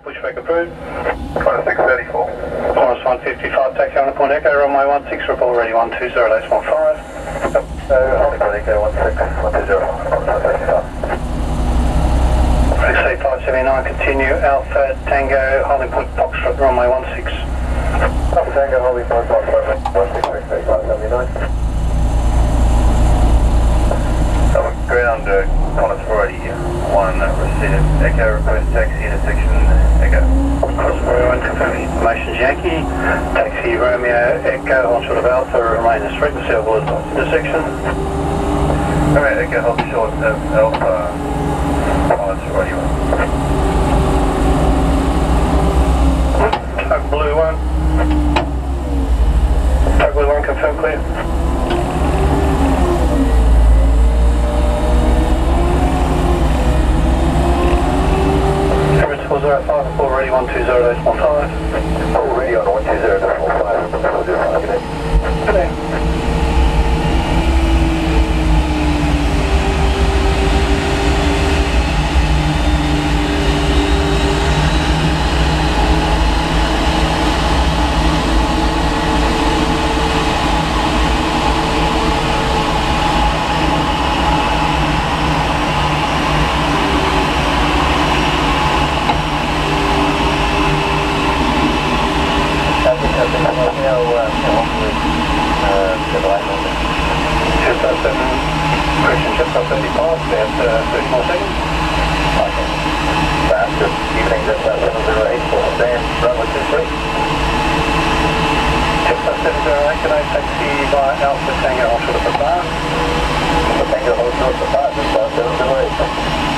Pushback approved. Qantas 634. Qantas 155, taxi on the point Echo, runway 16, report ready 120, dash 15. Only point Echo 16, 120. Ready 579, continue, Alpha Tango, holding point Foxtrot, runway 16. Alpha Tango, holding point Foxtrot, 16, 579. Ground, Qantas 480, 1 received Echo, request taxi intersection Echo. Cross 41, confirming information Yankee, taxi Romeo Echo, hold short of Alpha, remain in street and serve intersection. Alright, Echo, hold short of Alpha, Qantas 481. Tug Blue 1. Tug Blue 1, confirm clear. Emirates 405, full ready 120, dash 15. Full ready on 120, dash 15. Good day. Just up 75, about 30 more seconds. Okay. Fast, good evening, just 708 for stand, runway 23. Just up 708, can I taxi by Alpha Tango, hold short of Papa? Alpha Tango, hold short of Papa, just 708.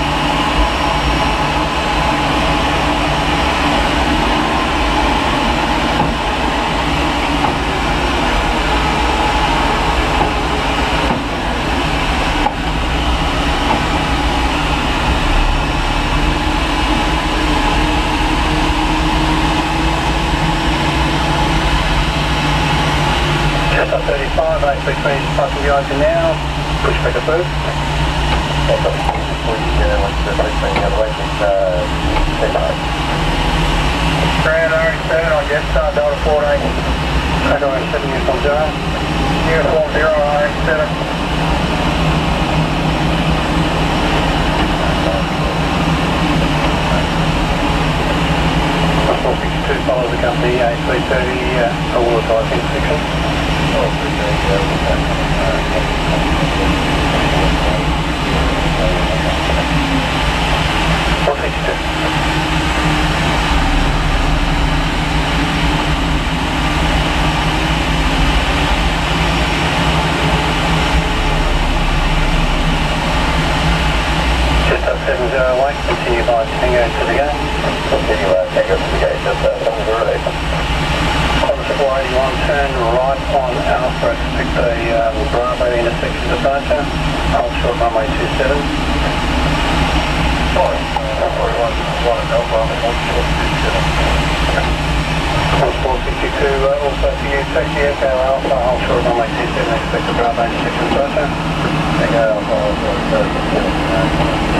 Just up 35, 833, passing the eyes in now, pushback approved. Echo, once the other way, Grand RX7 on Jetstar, Delta 14. Echo RX7, uniform 0. Uniform 0, RX7. 462 follows the company A330 all advice intersection. 462. Just up 708, continue by Tango to the gate. Continue Tango to the gate, just 708. Qantas 481, turn right on Alpha, expect a Bravo intersection departure. Hold short runway 27. Sorry, 481, Alpha, hold short 27. Qantas 462, also for you, taxi Echo Alpha, hold short runway 27, expect a Bravo intersection departure. Echo Alpha, hold short 27.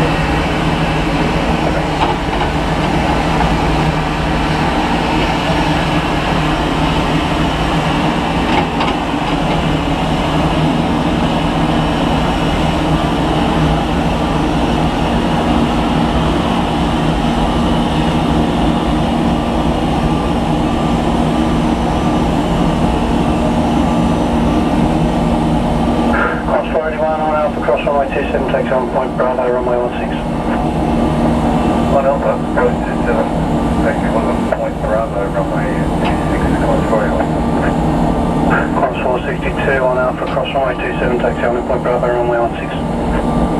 Cross runway 27, taxi on point Bravo, runway 16. On Alpha, approach 27, taxi on point Bravo, runway 26, Qantas 481. Qantas 462 on Alpha, cross runway 27, taxi on point Bravo, runway 16.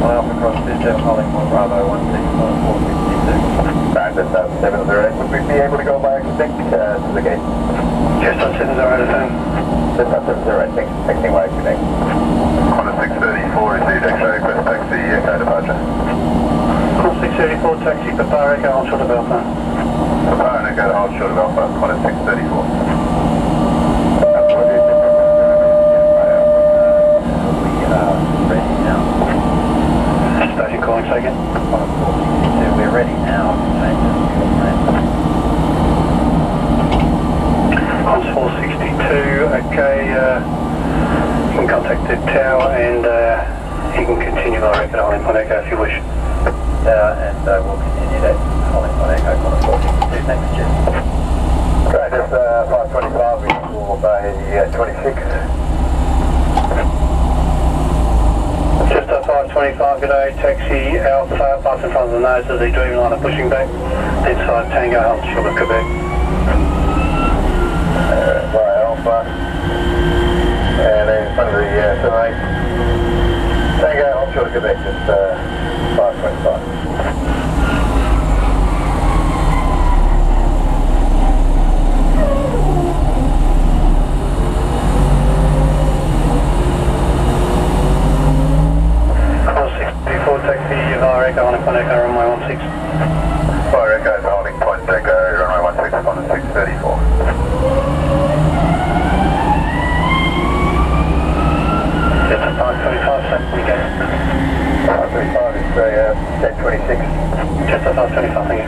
On Alpha, cross 27, holding point Bravo, 16, Qantas 462. Bandit 708, would we be able to go by extinct to the gate? Just on 708 at home. Just on 708, texting by extinct. Qantas 634, received X-ray request taxi, Echo departure. Qantas 634, taxi Papa, Echo, hold short of Alpha. Papa and Echo, hold short of Alpha, Qantas 634. Ready now. Station calling second. We're ready now. to tower and you can continue direct at Holling Point Echo if you wish. And we'll continue that Holling Point Echo Qantas 452. Thanks, cheers. Great, that's 525, we will Bay 26. Just a 525, good day, taxi Alpha, pass in front of the nose of the dream liner pushing back, inside Tango, hold short of Quebec. By Alpha, and then in front of the 78. Tango, hold short of Quebec, just 525. Taxi VH-VYA Holling Point Echo runway 16. Fire Echo Holling Point Echo runway 16 on 634. Just a 525, sir. We go. 525 is 1026. Just a 525, thank you.